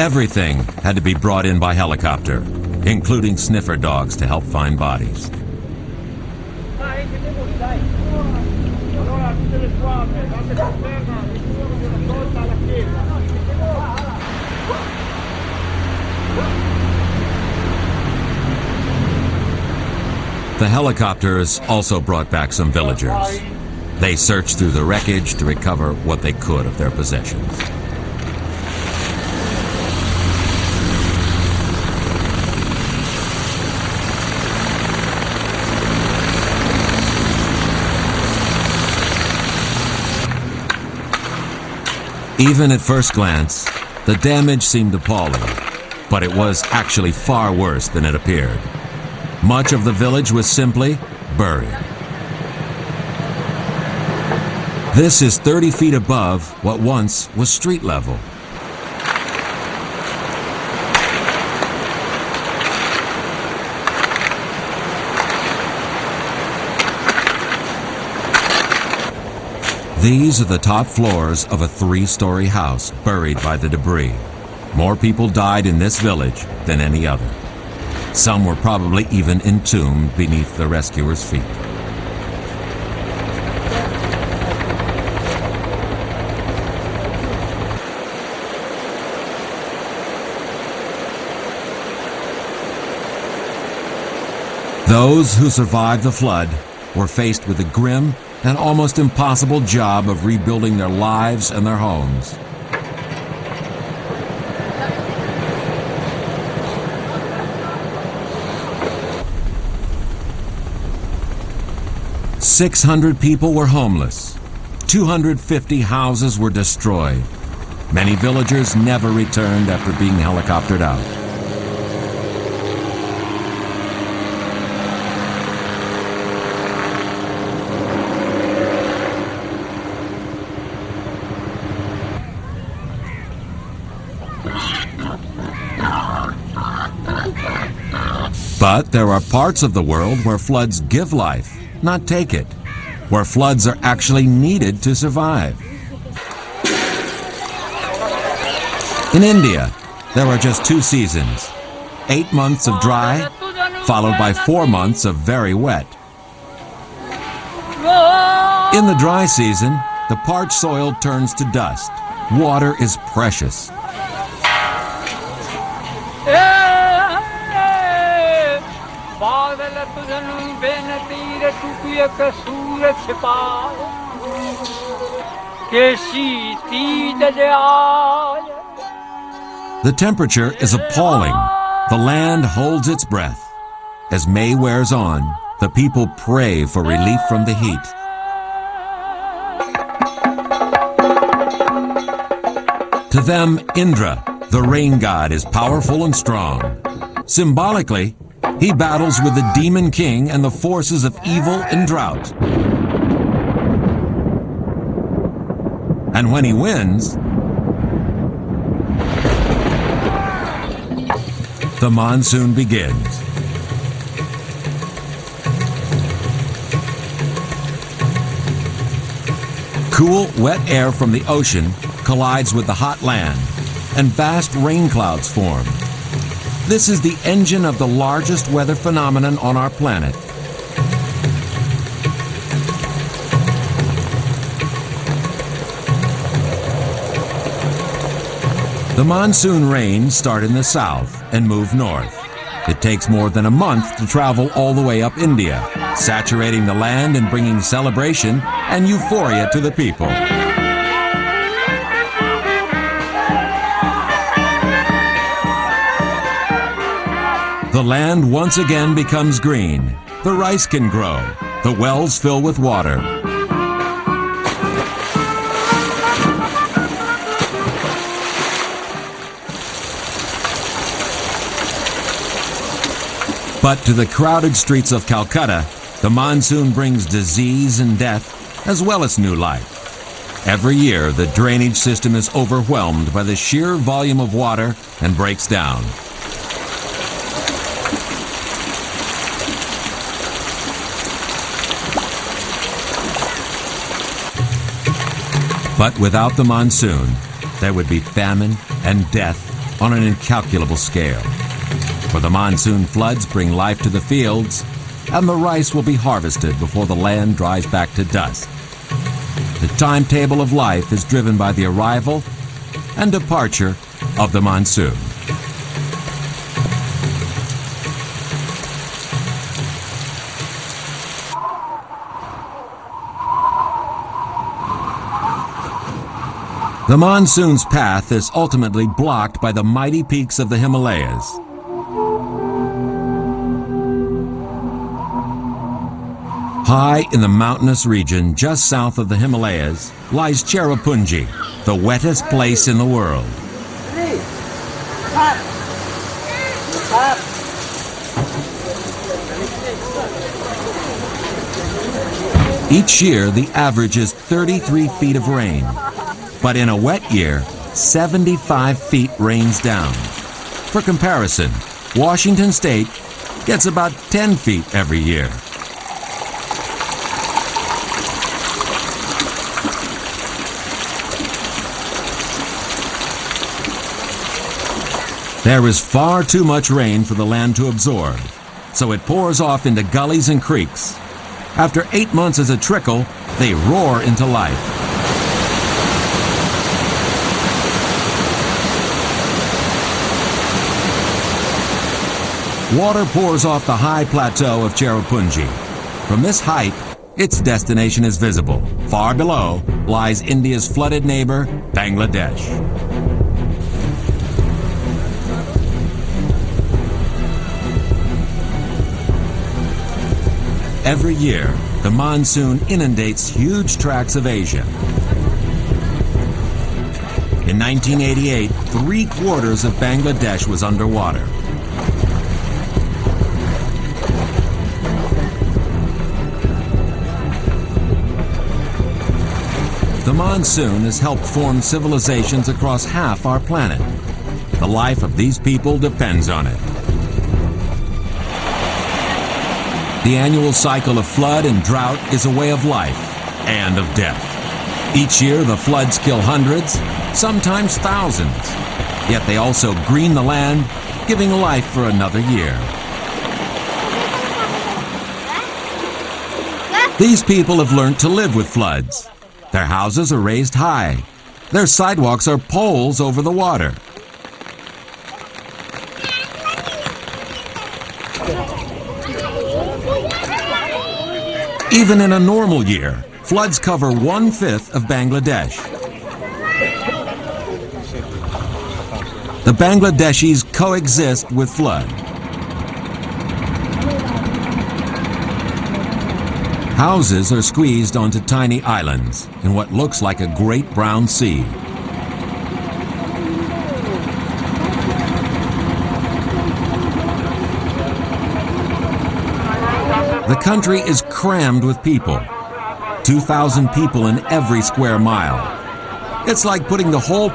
Everything had to be brought in by helicopter, including sniffer dogs to help find bodies. The helicopters also brought back some villagers. They searched through the wreckage to recover what they could of their possessions. Even at first glance, the damage seemed appalling, but it was actually far worse than it appeared. Much of the village was simply buried. This is 30 feet above what once was street level. These are the top floors of a 3-story house buried by the debris. More people died in this village than any other. Some were probably even entombed beneath the rescuers' feet. Those who survived the flood were faced with the grim and almost impossible job of rebuilding their lives and their homes. "600 people were homeless. 250 houses were destroyed. Many villagers never returned after being helicoptered out." But there are parts of the world where floods give life, not take it, where floods are actually needed to survive. In India, there are just 2 seasons, 8 months of dry, followed by 4 months of very wet. In the dry season, the parched soil turns to dust. Water is precious. The temperature is appalling. The land holds its breath. As May wears on, the people pray for relief from the heat. To them, Indra, the rain god, is powerful and strong. Symbolically, he battles with the demon king and the forces of evil and drought. And when he wins, the monsoon begins. Cool, wet air from the ocean collides with the hot land, and vast rain clouds form. This is the engine of the largest weather phenomenon on our planet. The monsoon rains start in the south and move north. It takes more than a month to travel all the way up India, saturating the land and bringing celebration and euphoria to the people. The land once again becomes green. The rice can grow. The wells fill with water. But to the crowded streets of Calcutta, the monsoon brings disease and death, as well as new life. Every year, the drainage system is overwhelmed by the sheer volume of water and breaks down. But without the monsoon, there would be famine and death on an incalculable scale. For the monsoon floods bring life to the fields, and the rice will be harvested before the land dries back to dust. The timetable of life is driven by the arrival and departure of the monsoon. The monsoon's path is ultimately blocked by the mighty peaks of the Himalayas. High in the mountainous region just south of the Himalayas lies Cherrapunji, the wettest place in the world. Each year, the average is 33 feet of rain. But in a wet year, 75 feet rains down. For comparison, Washington State gets about 10 feet every year. There is far too much rain for the land to absorb, so it pours off into gullies and creeks. After 8 months as a trickle, they roar into life. Water pours off the high plateau of Cherrapunji. From this height, its destination is visible. Far below lies India's flooded neighbor, Bangladesh. Every year, the monsoon inundates huge tracts of Asia. In 1988, 3/4 of Bangladesh was underwater. The monsoon has helped form civilizations across half our planet. The life of these people depends on it. The annual cycle of flood and drought is a way of life and of death. Each year, the floods kill hundreds, sometimes thousands. Yet they also green the land, giving life for another year. These people have learned to live with floods. Their houses are raised high. Their sidewalks are poles over the water. Even in a normal year, floods cover 1/5 of Bangladesh. The Bangladeshis coexist with flood. Houses are squeezed onto tiny islands in what looks like a great brown sea. The country is crammed with people. 2,000 people in every square mile. It's like putting the whole